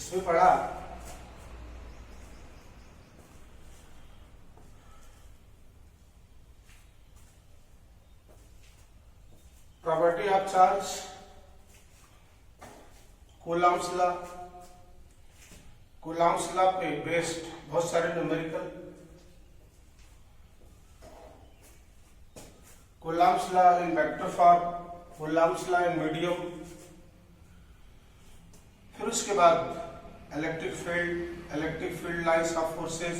इसमें पढ़ा property of charge, Coulomb's law. Coulomb's law पे बेस्ड बहुत सारे numerical, Coulomb's law in vector form, Coulomb's law in medium. फिर उसके बाद electric field lines of forces,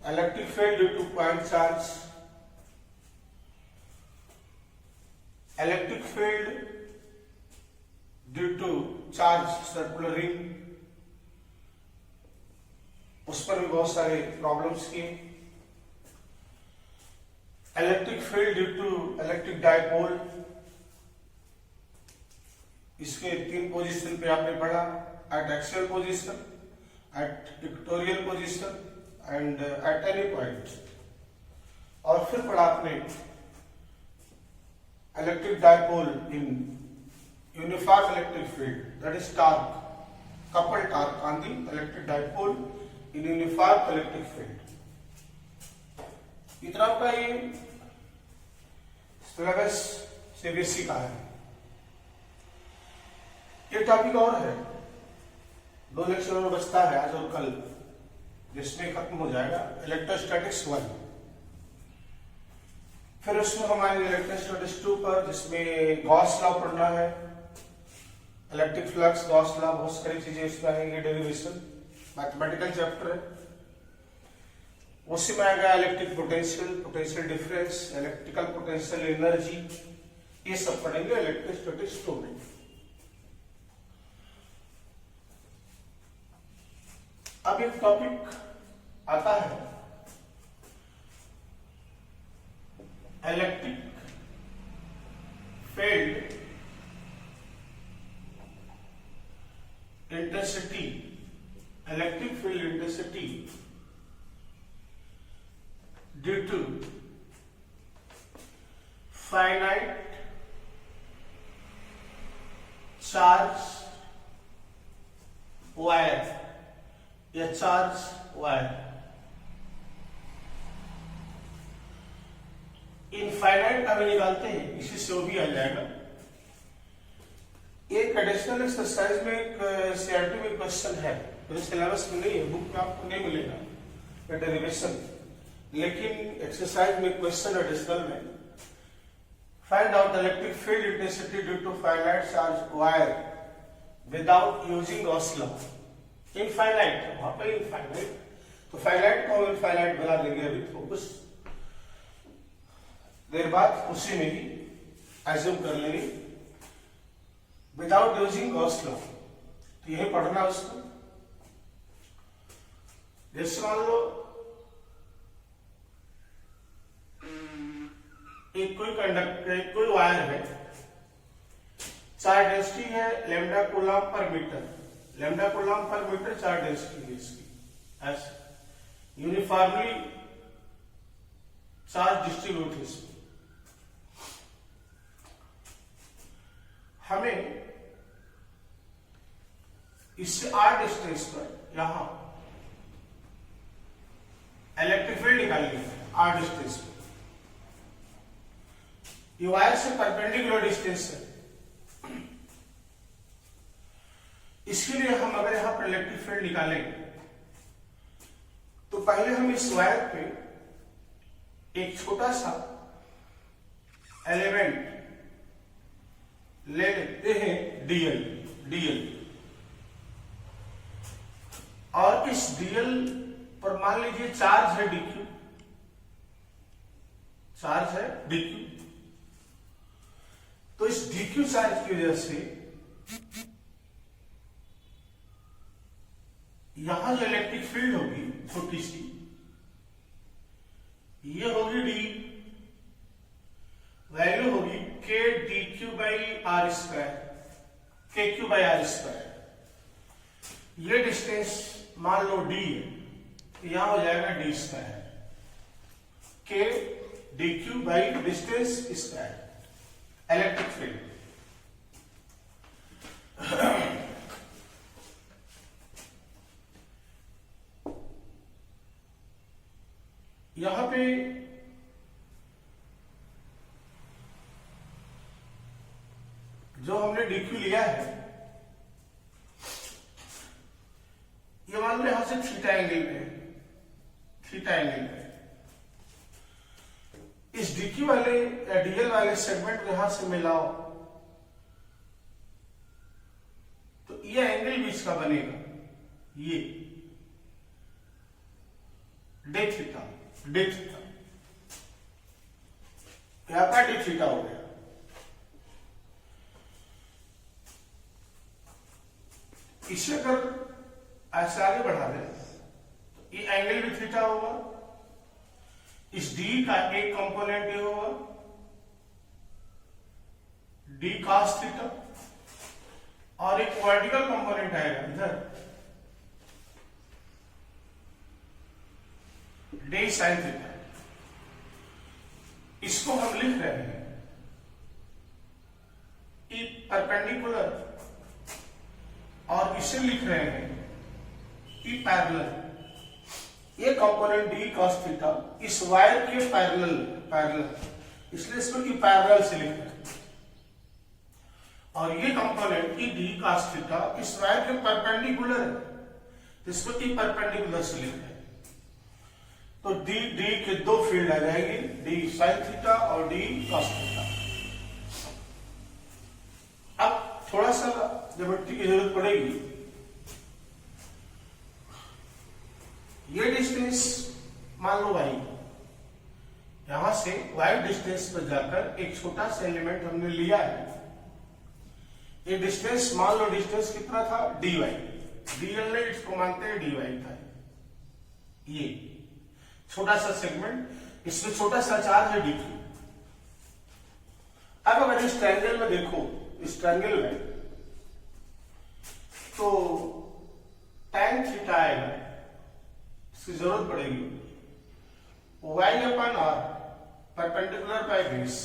electric field due to point charge, electric field due to charge circular ring, उस पर भी बहुत सारे प्रॉब्लम्स किए। Electric field due to electric dipole, इसके 3 पोजीशन पे आपने पढ़ा, at axial position, at equatorial position and at any point. और फिर पढ़ा आपने electric dipole in uniform electric field, that is torque, coupled torque on the electric dipole in uniform electric field। इतना आपका ये सिलेबस से बेसिक का है। ये टॉपिक और है, 2 लेक्चर में बचता है आज और कल, जिसमें खत्म हो जाएगा इलेक्ट्रोस्टैटिक्स 1। फिर उसमें हमारे इलेक्ट्रोस्टैटिक्स 2 पर, जिसमें गॉस लॉ पढ़ना है, इलेक्ट्रिक फ्लक्स, गॉस लॉ, बहुत सारी चीजें इसमें आएंगे, डेरिवेशन, मैथमेटिकल चैप्टर है। उसी में आएगा electric potential, potential difference, electrical potential energy, ये सब पढ़ेंगे इलेक्ट्रोस्टैटिक्स 2 में। अब एक टॉपिक आता है electric field intensity, electric field intensity due to finite charge wire या चार्ज वायर। इनफाइनाइट अगर निकालते हैं, इसी से वो भी आ जाएगा। एक एडिशनल एक्सरसाइज में एक सीआरटी में क्वेश्चन है, तो सिलेबस में नहीं है, बुक में आपको नहीं मिलेगा डेरिवेशन, लेकिन एक्सरसाइज में क्वेश्चन एडिशनल में, find out electric field intensity due to finite charge wire without using Gauss law. Infinite, वहां पर इनफाइनाइट, तो फाइनाइट को इनफाइनाइट बना देंगे अभी, तो कुछ देर बाद उसी में ही एज्यूम कर लेंगे विदाउट यूजिंग गॉस लॉ। तो यही पढ़ना उसको। जैसे मान लो एक कोई कंडक्टर, एक कोई वायर है, चार्ज डेंसिटी है lambda coulomb per metre, lambda coulomb per metre charge density है इसकी, ऐसे यूनिफॉर्मली चार्ज डिस्ट्रीब्यूट है इसमें। हमें इससे r डिस्टेंस पर यहां इलेक्ट्रिक फील्ड निकालनी है, r डिस्टेंस पर। ये वायर से परपेंडिकुलर डिस्टेंस है। इसके लिए हम अगर यहां पर इलेक्ट्रिक फील्ड निकालेंगे, तो पहले हम इस वायर पे एक छोटा सा एलिमेंट ले लेते हैं, डीएल, और इस डीएल पर मान लीजिए चार्ज है डीक्यू, चार्ज है डीक्यू। तो इस डीक्यू चार्ज की वजह से यहां जो इलेक्ट्रिक फील्ड होगी छोटी सी, ये होगी डी, वैल्यू होगी k d q by r square, k q by r square. ये डिस्टेंस मान लो डी है, यहां हो जाएगा d square, k d q by distance square, electric field. पे जो हमने DQ लिया है, ये मान लो यहां से थीटा एंगल पे, थीटा एंगल पे इस DQ वाले या DL वाले सेगमेंट को यहां से मिलाओ तो ये एंगल बीच का बनेगा, ये डे थीटा, डे थीटा, यहां का डे थीटा हो गया। इसे अगर ऐसे आगे बढ़ा दें तो ये एंगल भी थीटा होगा, इस डी का एक कंपोनेंट ये होगा डी कॉस थीटा, और एक वर्टिकल कंपोनेंट आएगा इधर डे साइन थीटा। इसको हम लिख रहे हैं ई परपेंडिकुलर, और इसे लिख रहे हैं ई पैरेलल। ये कंपोनेंट डी कॉस थीटा इस वायर के पैरेलल, इसलिए इसको ई पैरेलल से लिख रहे हैं, और ये component E D cos theta इस वायर के परपेंडिकुलर है, इसको ई परपेंडिकुलर से लिख रहे हैं। तो डी के दो फील्ड आ जाएंगे, डी साइन थीटा और डी कॉस थीटा। अब थोड़ा सा ज्योमेट्री की जरूरत पड़ेगी। ये डिस्टेंस मान लो y, यहां से y डिस्टेंस पर जाकर एक छोटा सा एलिमेंट हमने लिया है। ये डिस्टेंस मान लो डिस्टेंस कितना था dy, dl ने इसको मानते हैं dy था। ये छोटा सा सेगमेंट, इसमें छोटा सा चार्ज है dq। अब अगर इस ट्रायंगल में देखो, इस ट्रायंगल में तो tan थीटा आएगा, इसकी जरूरत पड़ेगी y upon r perpendicular by base,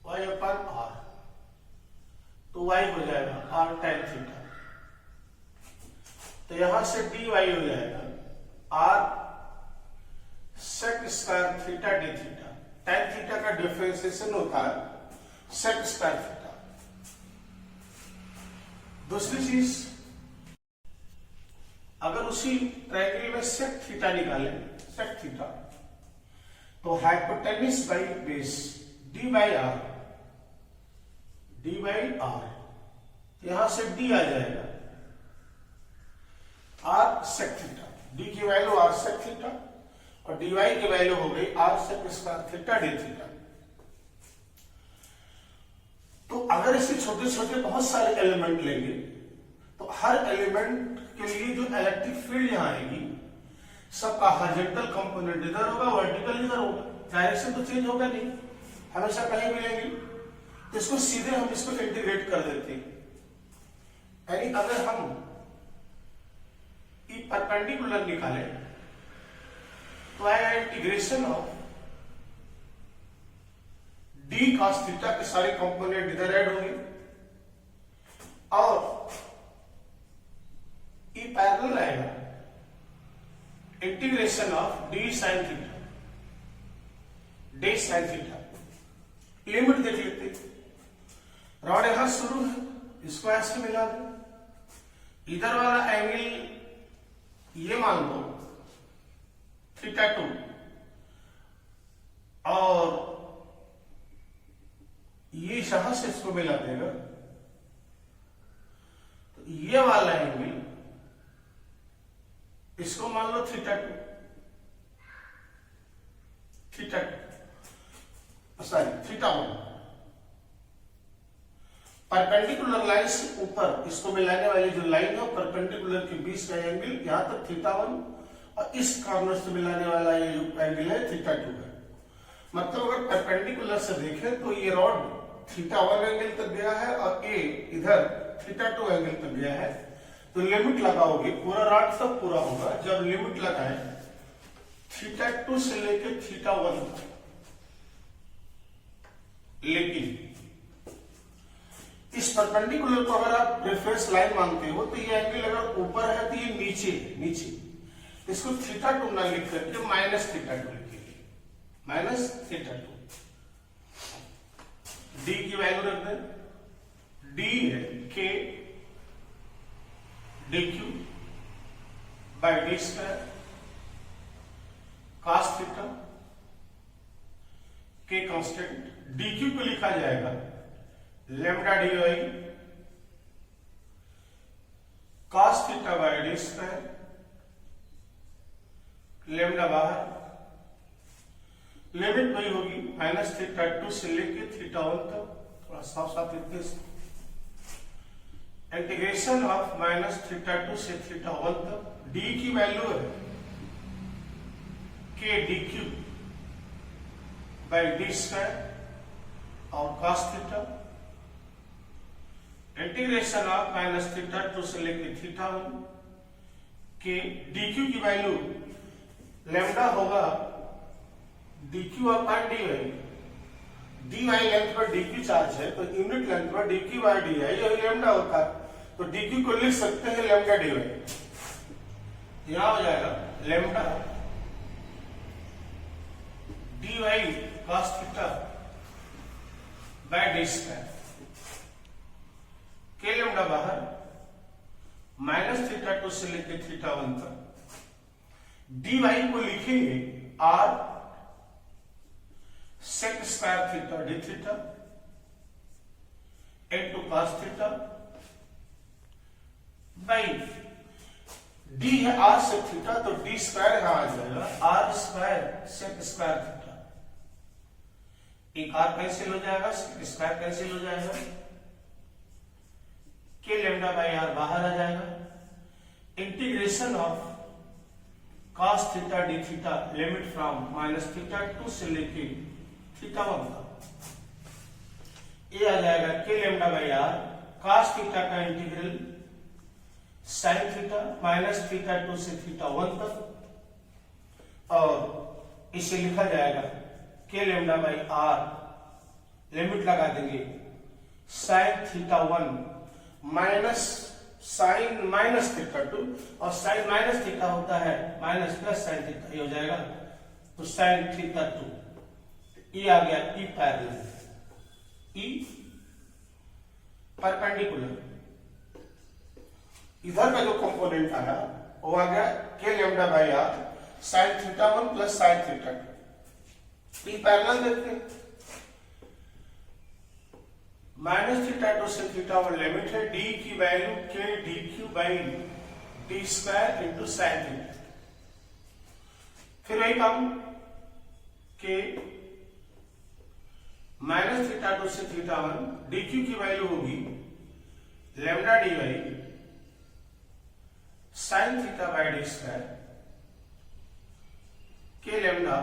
y upon r, तो y हो जाएगा r tan थीटा। तो यहां से dy हो जाएगा r sec square theta d theta. tan theta का डिफरेंशिएशन होता है सेक स्क्वायर थीटा। दूसरी चीज, अगर उसी ट्रायंगल में सेक थीटा निकाले, सेक थीटा, तो hypotenuse by base d by r, d by r, यहां से डी आ जाएगा आर सेक थीटा, डी की वैल्यू आर सेक थीटा और डी वाई की वैल्यू हो गई r sec square theta d theta. तो अगर इसके छोटे छोटे बहुत सारे एलिमेंट लेंगे तो हर एलिमेंट के लिए जो इलेक्ट्रिक फील्ड यहां आएगी, सबका हॉरिजॉन्टल कंपोनेंट इधर होगा, वर्टिकल इधर होगा, डायरेक्शन तो चेंज होगा नहीं, हमेशा कहीं मिलेंगी। तो इसको सीधे हम इसको इंटीग्रेट कर देते हैं। यानी अगर हम ई परपेंडिकुलर निकाले तो आएगा integration of D cos theta के सारे कंपोनेंट इधर ऐड होंगे, और ई पैरेलल आएगा integration of D sign theta, D sine theta. Limit देख लेते, रॉड यहां शुरू है, इसको ऐसे मिला दो, इधर वाला एंगल ये मान लो थीटा 2, और ये यहां से इसको मिला देगा, तो ये वाला एंगल इसको मान लो theta 2, theta 2 sorry theta 1। Perpendicular line से ऊपर इसको मिलाने वाली जो लाइन है परपेंडिकुलर के बीच का एंगल यहां तक थीटा 1, और इस कॉर्नर से मिलाने वाला ये एंगल है थीटा 2 है। मतलब अगर परपेंडिकुलर से देखें तो ये रॉड थीटा 1 एंगल तक गया है और ए इधर थीटा 2 एंगल तक गया है। तो लिमिट लगाओगे, पूरा रॉड सब पूरा होगा जब लिमिट लगाए थीटा 2 से लेके थीटा 1 तक। लेकिन इस परपेंडिकुलर को अगर आप रेफरेंस लाइन मानते हो तो ये एंगल अगर ऊपर है तो ये नीचे, नीचे इसको थीटा 2 ना लिख करके माइनस थीटा 2 लिखेंगे। Minus theta 2। डी की वैल्यू रख दें, डी है k d q by d square cos theta, k constant, d q को लिखा जाएगा lambda d y cos theta by d square, lambda बाहर, लिमिट वही होगी माइनस थीटा 2 से लेके थीटा 1 तक, थोड़ा साफ साफ लिखते हैं, इंटीग्रेशन ऑफ माइनस थीटा 2 से थीटा 1 तक, डी की वैल्यू है k d q by d square और cos theta, integration of minus theta 2 से लेके थीटा 1 के डी क्यू की वैल्यू लेमडा होगा d q upon d y, d y length पर डी क्यू चार्ज है तो यूनिट लेंथ पर d q by d i यही लेमडा होता है, तो डी क्यू को लिख सकते हैं लेमडा डी वाई, यहां हो जाएगा lambda d y cos theta by d square, k lambda बाहर, माइनस थीटा 2 से लेके थीटा 1 तक, डी वाई को लिखेंगे r sec square theta d theta into cos theta by d है आर सेक थीटा तो डी स्क्वायर यहां आ जाएगा r square sec square theta, एक आर कैंसिल हो जाएगा, सेक स्क्वायर कैंसिल हो जाएगा, के लेमडा बाई आर बाहर आ जाएगा, integration of cos theta d theta limit from minus theta 2 से लेके थीटा 1 तक, ये आ जाएगा k lambda by r cos theta का integral sin theta minus theta 2 से थीटा 1 तक, और इसे लिखा जाएगा k lambda by are limit लगा देंगे sin theta 1 minus sine minus theta 2 और साइन माइनस थीटा होता है माइनस प्लस साइन थीटा, ये हो जाएगा तो साइन थीटा 2, ये आ गया ई पैरेलल, ई परपेंडिकुलर, इधर का जो कंपोनेंट आया वो आ गया k lambda by r sine theta 1 plus sine theta 2, E parallel देखते हैं, माइनस थीटा 2 से थीटा 1 लिमिट है, डी की value k d q by d square into sine theta, फिर वही काम के माइनस थीटा 2 से थीटा 1 डी क्यू की वैल्यू होगी lambda d y sine theta by d square, k lambda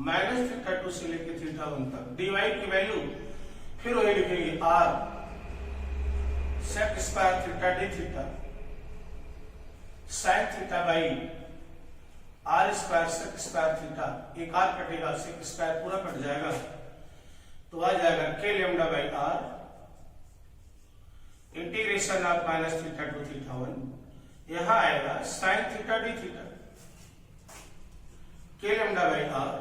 minus theta 2 से लेके थीटा 1 तक, डी वाई की वैल्यू फिर वही लिखेंगे r sec square theta d theta sine theta by r square sec square theta, एक r कटेगा sec square पूरा कट जाएगा तो आ जाएगा k lambda by r integration of minus theta 2 theta 1, यहां आएगा sine theta d theta, k lambda by r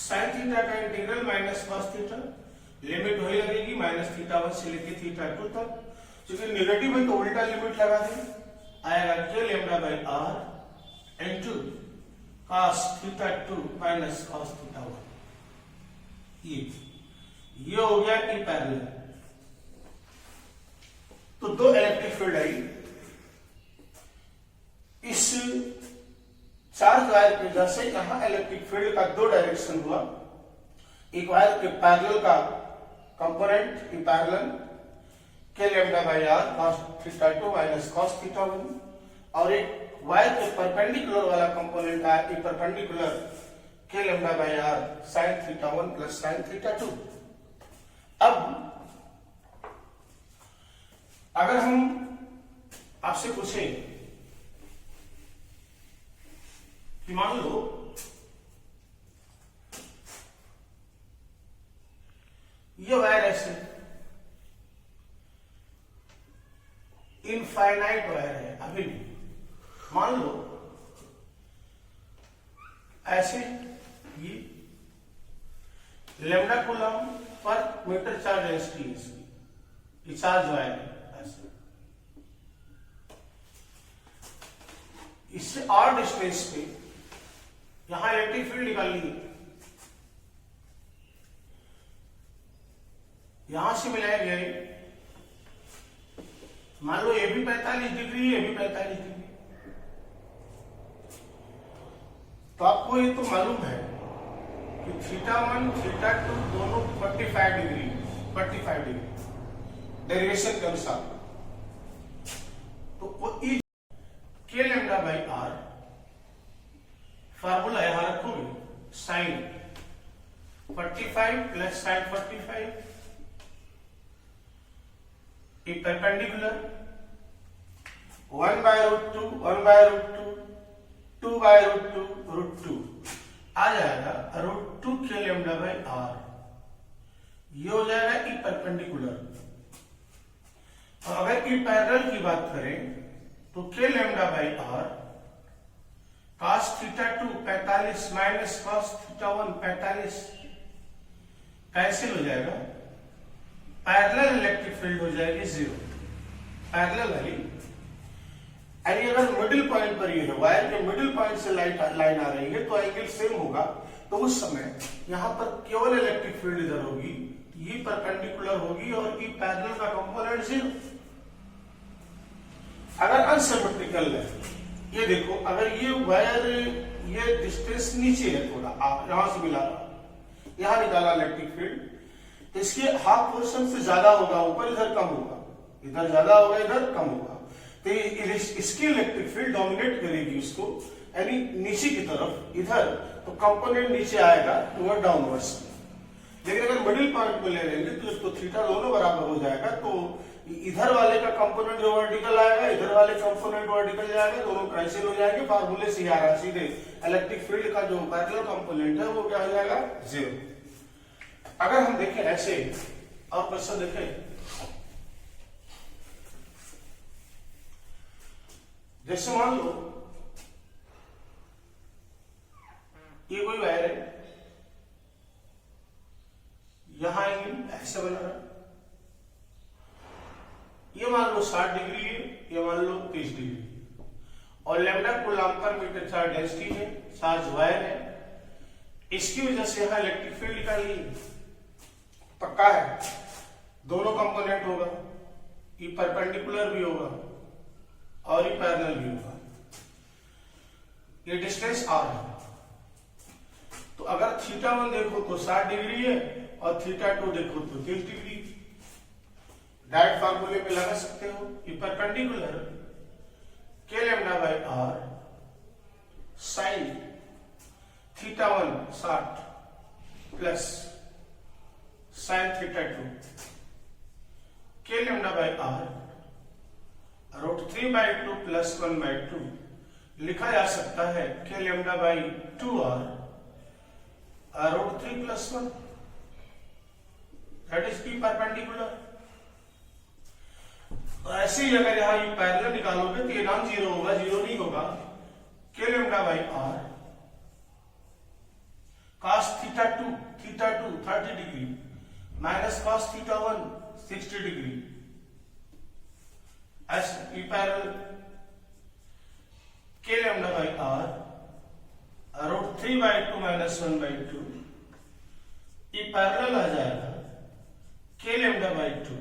sine theta का integral minus cos theta, limit वही लगेगी माइनस थीटा 1 से लेके थीटा 2 तक, क्योंकि नेगेटिव है तो उल्टा लिमिट लगा दें, आएगा k lambda by r into cos theta 2 minus cos theta 1, ये हो गया ई पैरेलल। तो दो इलेक्ट्रिक फील्ड आई, इस चार्ज वायर की वजह से यहां इलेक्ट्रिक फील्ड का दो डायरेक्शन हुआ, एक वायर के पैरेलल का component E parallel k lambda by r cos theta 2 minus cos theta 1, और एक वायर के परपेंडिकुलर वाला कंपोनेंट आया E perpendicular k lambda by r sine theta 1 plus sine theta 2। अब अगर हम आपसे पूछें कि मान लो ये वायर ऐसे इनफाइनाइट वायर है, अभी भी मान लो ऐसे ये lambda coulomb per metre charge density है इसकी, ये चार्ज वायर है ऐसे। इससे और डिस्टेंस पे यहां इलेक्ट्रिक फील्ड निकालनी है, यहां से मिलाया गया है, मान लो ये भी 45 डिग्री, ये भी 45 डिग्री, तो आपको ये तो मालूम है कि θ1 θ2 दोनों 45 डिग्री डेरिवेशन के अनुसार। तो ई के लैम्डा बाई आर फार्मूला यहां रखोगे, sine 45 plus sine 45 perpendicular 1 by root 2 1 by root 2 2 by root 2 root 2 आ जाएगा रूट 2 के लैम्डा बाई आर, ये हो जाएगा ई परपेंडिकुलर। और अगर ई पैरेलल की बात करें तो k lambda by r cos θ2 45 minus cos θ1 45 cancel हो जाएगा, पैरेलल इलेक्ट्रिक फील्ड हो जाएगी 0 पैरेलल वाली। यानी अगर मिडिल पॉइंट पर ये है, वायर के मिडिल पॉइंट से लाइन आ रही है तो एंगल सेम होगा, तो उस समय यहां पर केवल इलेक्ट्रिक फील्ड इधर होगी, ये परपेंडिकुलर होगी और ई पैरेलल का कंपोनेंट 0। अगर अनसिमेट्रिकल है, ये देखो अगर ये वायर ये डिस्टेंस नीचे है थोड़ा, आप यहां से मिला रहा, यहां निकाला इलेक्ट्रिक फील्ड, तो इसके हाफ पोर्शन से ज्यादा होगा ऊपर, इधर कम होगा, इधर ज्यादा होगा इधर कम होगा, तो इसकी इलेक्ट्रिक फील्ड डोमिनेट करेगी उसको, यानी नीचे की तरफ इधर, तो कंपोनेंट नीचे आएगा टुवर्ड डाउनवर्ड्स। लेकिन अगर मिडिल पॉइंट में ले लेंगे तो इसको थीटा दोनों बराबर हो जाएगा, तो इधर वाले का कंपोनेंट जो वर्टिकल आएगा, इधर वाले कंपोनेंट वर्टिकल जाएगा, दोनों कैंसिल हो जाएंगे। फार्मूले से आ रहा है सीधे, इलेक्ट्रिक फील्ड का जो पैरेलल कंपोनेंट है वो क्या हो जाएगा 0। अगर हम देखें ऐसे और क्वेश्चन देखें, जैसे मान लो ये कोई वायर है, यहां ऐसे बना रहा, ये मान लो 60 डिग्री है, ये मान लो 30 डिग्री, और lambda coulomb per metre charge density है, चार्ज वायर है, इसकी वजह से यहां इलेक्ट्रिक फील्ड निकाली पक्का है, दोनों कंपोनेंट होगा, ये परपेंडिकुलर भी होगा और ये पैरेलल भी होगा, ये डिस्टेंस r है। तो अगर θ1 देखो तो 60 डिग्री है और θ2 देखो तो 30 डिग्री, डायरेक्ट फार्मूले पे लगा सकते हो, ये perpendicular k lambda by r sine θ1 60 plus sine θ2 k lambda by r root 3/2 plus 1/2 लिखा जा सकता है k lambda by 2r root 3 plus 1, that is p perpendicular. ऐसे ही अगर यहां ये पैरेलल निकालोगे तो ये नॉन जीरो होगा, जीरो नहीं होगा, k lambda by r cos θ2 30 degree minus cos θ1 60 degree, ऐसे parallel k lambda by r root 3/2 minus 1/2, ये पैरेलल आ जाएगा के लैम्डा बाई 2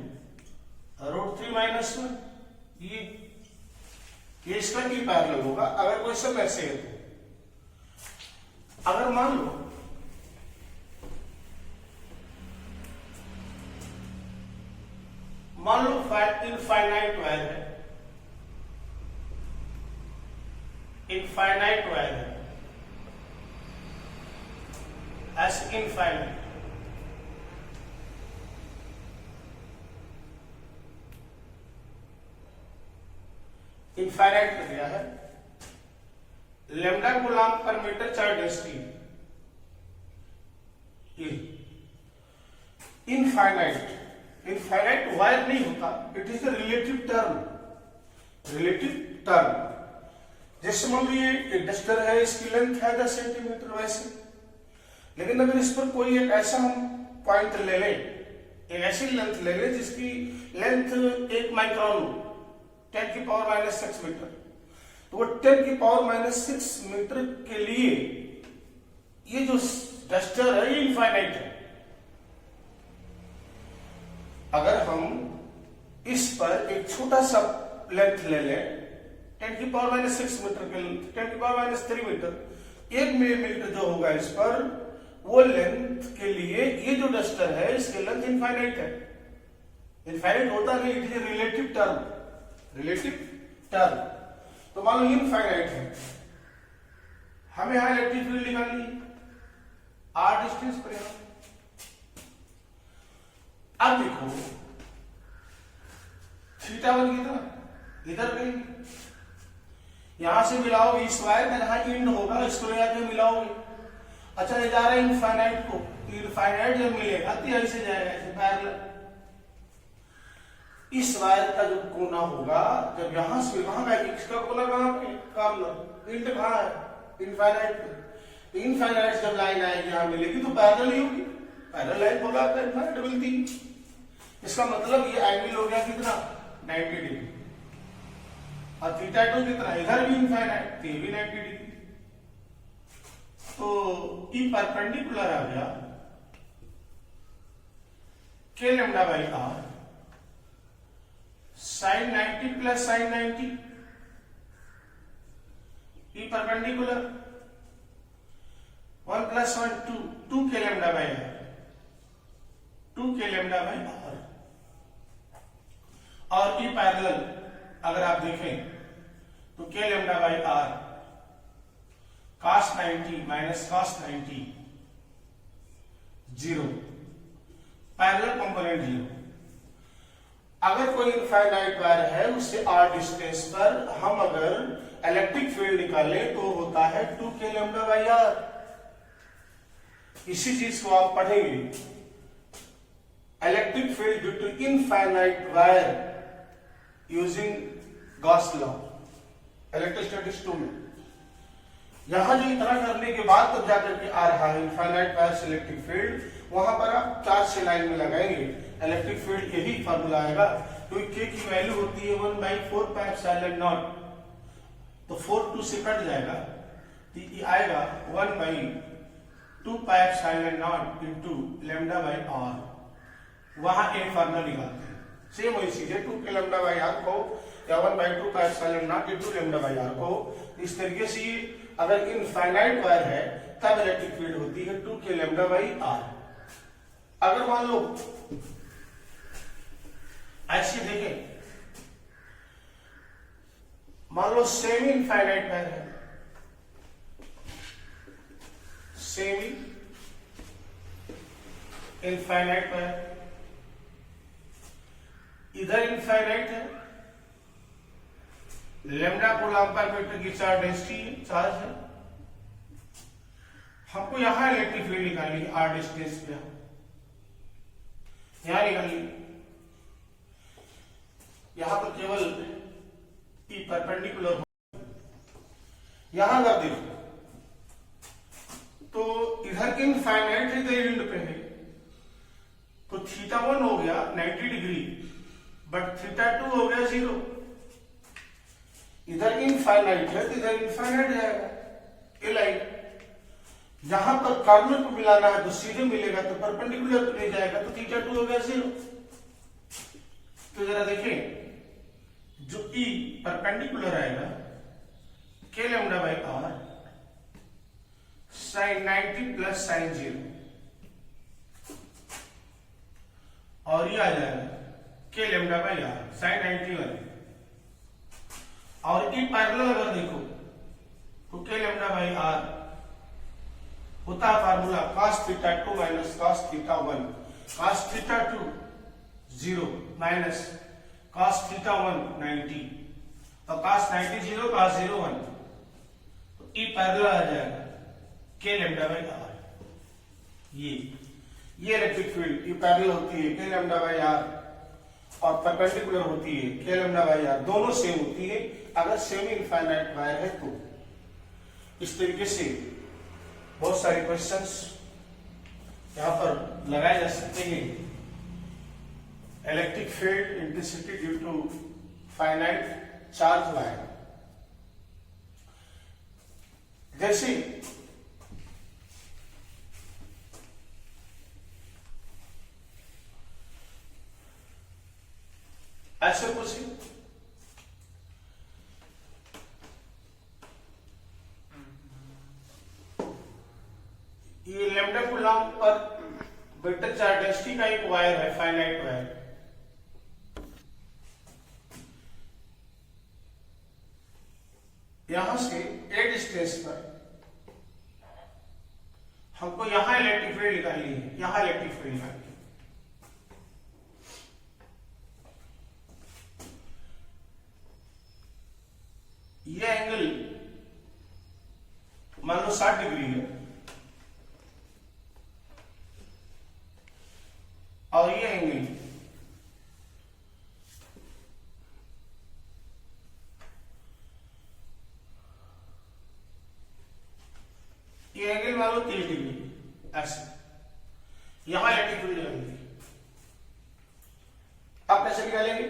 रूट 3 माइनस 1, ये इसका की पैरेलल होगा। अगर क्वेश्चन ऐसे है तो अगर मान लो इनफाइनाइट वायर है, इनफाइनाइट वायर है, ऐसे इनफाइनाइट, इनफाइनाइट कर दिया है, lambda coulomb per metre charge density infinite, infinite wire नहीं होता, it is the relative term, relative term. जैसे मान लीजिए एक डस्टर है, इसकी लेंथ है 10 सेंटीमीटर वैसे, लेकिन अगर इस पर कोई एक ऐसा हम पॉइंट ले लें, एक ऐसी लेंथ ले लें जिसकी लेंथ 1 माइक्रोन, 10⁻⁻6 मीटर। तो वो 10⁻⁻6 मीटर के लिए ये जो डस्टर है ये इनफाइनाइट है। अगर हम इस पर एक छोटा सा लेंथ ले लें 10⁻⁻6 मीटर के, 10⁻⁻3 मीटर, 1 मिलीमीटर जो होगा इस पर, वो लेंथ के लिए ये जो डस्टर है इसकी लेंथ इनफाइनाइट है। इनफाइनाइट होता नहीं, it is relative term, relative term. तो मान लो इनफाइनाइट है, हमें यहां इलेक्ट्रिक फील्ड निकालनी है r डिस्टेंस पर। यहां अब देखो θ1 कितना, इधर कहीं यहां से मिलाओ इस वायर का, जहां इंड होगा इसको ले जाके मिलाओगे। अच्छा ये जा रहा है इनफाइनाइट को, इनफाइनाइट जब मिलेगा तो ऐसे जाएगा, ऐसे पैरेलल। इस वायर का जो कोना होगा, जब यहां से वहां का, इसका कोना कहां पे, कॉर्नर, इंड कहां है, इनफाइनाइट पे। तो इनफाइनाइट जब लाइन आएगी यहां मिलेगी तो पैरेलल ही होगी, पैरेलल लाइन होगा तो इनफाइनाइट मिलती। इसका मतलब ये एंगल हो गया कितना, 90 डिग्री। और θ2 कितना, इधर भी इनफाइनाइट, तो ये भी 90 डिग्री। तो ई परपेंडिकुलर आ गया k lambda by r sin 90 plus sin 90, E perpendicular 1 + 1 2, 2k lambda by r, 2k lambda by r। और ई पैरेलल अगर आप देखें तो k lambda by r cos 90 minus cos 90 0, parallel component 0। अगर कोई infinite wire है उससे r डिस्टेंस पर हम अगर इलेक्ट्रिक फील्ड निकालें तो होता है 2k लैम्डा बाई r। इसी चीज को आप पढ़ेंगे, electric field due to infinite wire using Gauss law, electrostatics 2 में। यहां जो इतना करने के बाद तब जाकर के आ रहा है इनफाइनाइट वायर से इलेक्ट्रिक फील्ड, वहां पर आप चार्ज से लाइन में लगाएंगे इलेक्ट्रिक फील्ड, यही फार्मूला आएगा। क्योंकि k की वैल्यू होती है 1/4πε0, तो 4 2 से कट जाएगा, तो ये आएगा 1/2πε0 इंटू लैम्डा बाई r। वहां a फार्मूला निकालते हैं, सेम वही चीज है, 2k लैम्डा बाई r को या 1/2πε0 इंटू लैम्डा बाई r को। इस तरीके से अगर इनफाइनाइट वायर है तब इलेक्ट्रिक फील्ड होती है 2k लैम्डा बाई r। अगर मान लो ऐसे देखें, मान लो सेमी इनफाइनाइट वायर है, सेमी इनफाइनाइट वायर, इधर इनफाइनाइट है, लैम्डा कूलम्ब पर मीटर की चार्ज है। हमको यहां इलेक्ट्रिक फील्ड निकालनी है r डिस्टेंस पे, यहां निकालनी, यहां तो केवल ई परपेंडिकुलर। यहां अगर देखो तो इधर इनफाइनाइट है, इधर इंड पे है, तो θ1 हो गया 90 डिग्री, बट θ2 हो गया 0। इधर इनफाइनाइट है तो इधर इनफाइनाइट जाएगा, ये लाइन। जहां पर कॉर्नर को मिलाना है तो सीधे मिलेगा, तो परपेंडिकुलर तो नहीं जाएगा, तो θ2 हो गया 0। तो जरा देखें, जो ई परपेंडिकुलर आएगा k lambda by r sin 90 plus sin 0, और ये आ जाएगा k lambda by r sin 91। और ई पैरेलल अगर देखो तो k लैम्डा बाई r होता है formula cos θ2 minus cos θ1, cos θ2 0 minus cos θ1 90, और cos 90 0, cos 0 1, तो ई पैरेलल आ जाएगा k लैम्डा बाई r। ये इलेक्ट्रिक फील्ड ई पैरेलल होती है k लैम्डा बाई r, और परपेंडिकुलर होती है k लैम्डा बाई r, दोनों सेम होती है अगर सेमी इनफाइनाइट वायर है तो। इस तरीके से बहुत सारे क्वेश्चंस यहां पर लगाए जा सकते हैं electric field intensity due to finite charge wire. जैसे ऐसे पूछे ये lambda coulomb per vector charge density का एक वायर है, फाइनाइट वायर। यहां से ए डिस्टेंस पर हमको यहां इलेक्ट्रिक फील्ड निकालनी है, यहां इलेक्ट्रिक फील्ड निकालनी है। ये एंगल मान लो 60 डिग्री है और ये एंगल मान लो 30 डिग्री, ऐसे यहां इलेक्ट्रिक फील्ड निकालेंगे। आप कैसे निकालेंगे?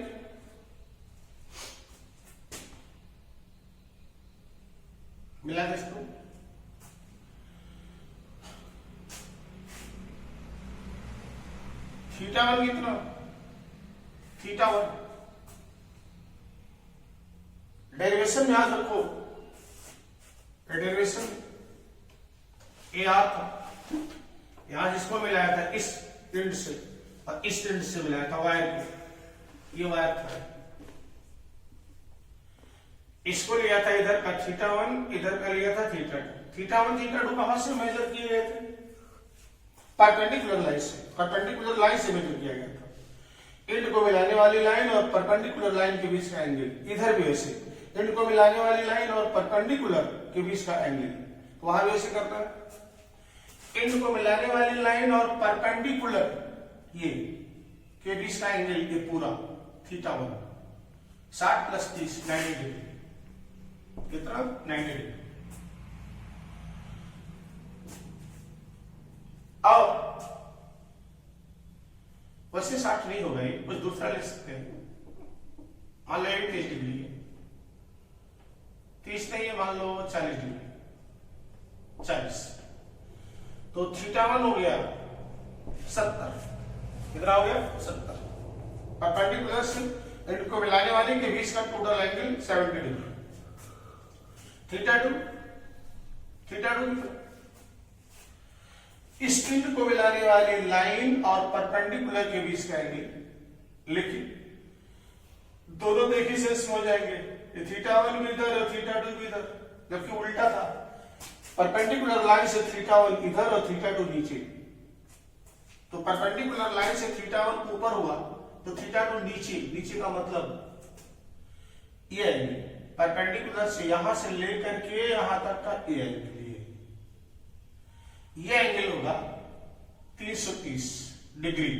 मिला दे इसको, θ1 कितना? θ1 डेरिवेशन याद रखो, डेरिवेशन ए आर था, यहां जिसको मिलाया था इस पिंड से और इस पिंड से मिलाया था वायर को, ये वायर था, इसको लिया था इधर का θ1, इधर का लिया था θ2। θ1 θ2 कहां से मेजर किए गए थे? परपेंडिकुलर लाइन से, परपेंडिकुलर लाइन से मेजर किया गया था। इंड को मिलाने वाली लाइन और परपेंडिकुलर लाइन के बीच का एंगल, इधर भी ऐसे इंड को मिलाने वाली लाइन और परपेंडिकुलर के बीच का एंगल, तो वहां भी ऐसे करना है। इंड को मिलाने वाली लाइन और परपेंडिकुलर ये के बीच का एंगल, ये पूरा θ1 60 + 30 90 डिग्री, कितना? 90 डिग्री। अब वैसे 60 नहीं होगा, ये कुछ दूसरा ले सकते हैं। मान लो 30 डिग्री है, 30 नहीं है, मान लो 40 डिग्री, 40, तो θ1 हो गया 70, कितना हो गया? 70। परपेंडिकुलर से इंड को मिलाने वाले के बीच का टोटल एंगल 70 डिग्री। θ2 इस इंड को मिलाने वाली लाइन और परपेंडिकुलर के बीच का एंगल, लेकिन दोनों देखी से हो जाएंगे, θ1 भी इधर और θ2 भी इधर, जबकि उल्टा था, परपेंडिकुलर लाइन से θ1 इधर और θ2 नीचे, तो परपेंडिकुलर लाइन से θ1 ऊपर हुआ तो θ2 नीचे, नीचे का मतलब ये एंगल परपेंडिकुलर से यहां से लेकर के यहां तक का ये एंगल, ये एंगल होगा 330 डिग्री।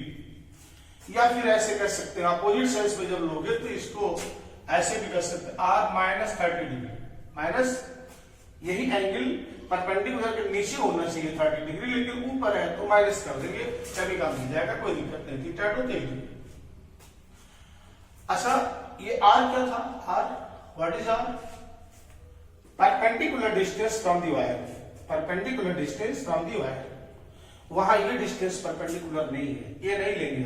या फिर ऐसे कर सकते हैं, अपोजिट साइड में जब लोगे तो इसको ऐसे भी कर सकते हैं, R - 30 डिग्री, माइनस यही एंगल परपेंडिकुलर के नीचे होना चाहिए 30 डिग्री, लेकिन ऊपर है तो माइनस कर देंगे, तभी काम मिल जाएगा, कोई दिक्कत नहीं। θ2 देख लीजिए। अच्छा, ये R क्या था? R, what is R? Perpendicular distance from the wire, perpendicular distance from the wire. वहां ये डिस्टेंस परपेंडिकुलर नहीं है, ये नहीं लेंगे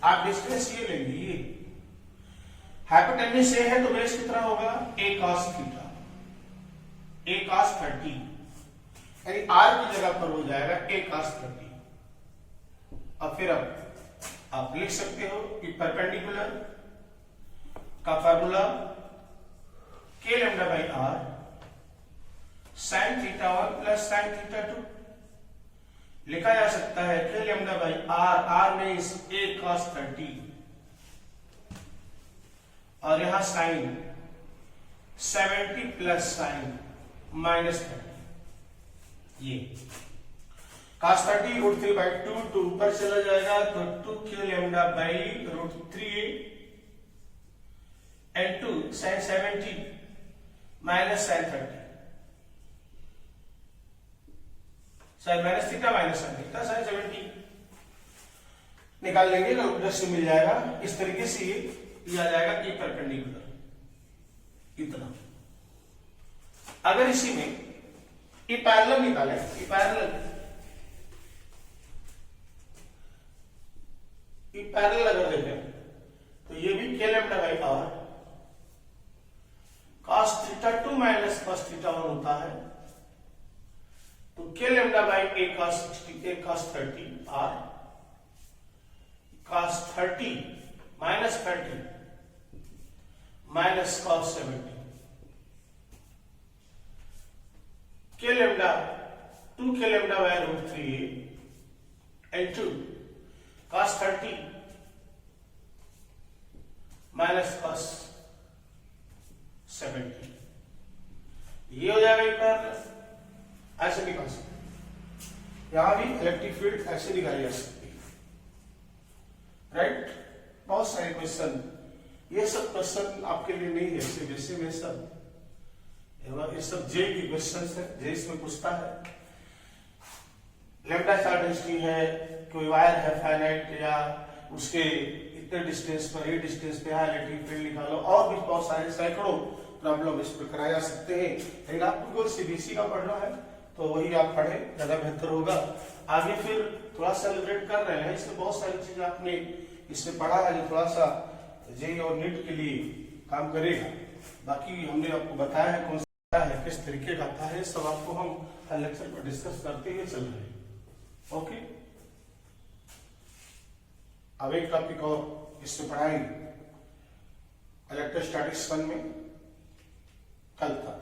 आप डिस्टेंस ये लेंगे, ये हाइपोटेन्यूज से है तो बेस कितना होगा? a cos theta, a cos 30, यानी r की जगह पर हो जाएगा a cos 30। अब फिर आप लिख सकते हो कि परपेंडिकुलर का formula k λ/r sin θ1 + sin θ2 लिखा जा सकता है k λ/r, r में इस a cos 30 और यहां साइन 70 + sin -30, ये cos 30 √3/2 तो ऊपर चला जाएगा तो 2k λ/√3a and 2 sin 70 - sin 30, sin -θ - sin θ sin 70 निकाल लेंगे, कैलकुलेटर से मिल जाएगा। इस तरीके से ये दिया जाएगा कि परपेंडिकुलर इतना। अगर इसी में ये पैरेलल निकाले, ये पैरेलल अगर देखें तो ये भी k lambda by r cos theta 2 minus cos theta 1 होता है, तो k lambda by a cos 30 r cos 30 minus 30 minus cos 70 k lambda 2 k lambda by root 3a into cos 30 minus cos 70, ये हो जाएगा पैरेलल। ऐसे निकाल सकते, यहां भी इलेक्ट्रिक फील्ड ऐसे निकाली जा सकती है, राइट। बहुत सारे क्वेश्चन, ये सब क्वेश्चन आपके लिए नहीं है, वैसे में सब ये सब जे की क्वेश्चन है, जे इसमें पूछता है। लैम्डा चार्ज डेंसिटी है, कोई वायर है फाइनाइट, या उसके इतने डिस्टेंस पर, ये डिस्टेंस पे है, इलेक्ट्रिक फील्ड निकालो, और भी बहुत सारे सैकड़ों प्रॉब्लम इस पर कराए जा सकते हैं। लेकिन आपको सीबीएसई का पढ़ना है तो वही आप पढ़े, ज्यादा बेहतर होगा। आगे फिर थोड़ा सेलिब्रेट कर रहे हैं, इसमें बहुत सारी चीजें आपने इसमें पढ़ा है जो थोड़ा सा जेईई और नीट के लिए काम करेगा। बाकी हमने आपको बताया है कौन सा है, किस तरीके का आता है, सब आपको हम हर लेक्चर पर डिस्कस करते हुए चल रहे हैं। ओके, अब एक टॉपिक और इससे पढ़ाएंगे इलेक्ट्रोस्टैटिक्स 1 में, कल तक।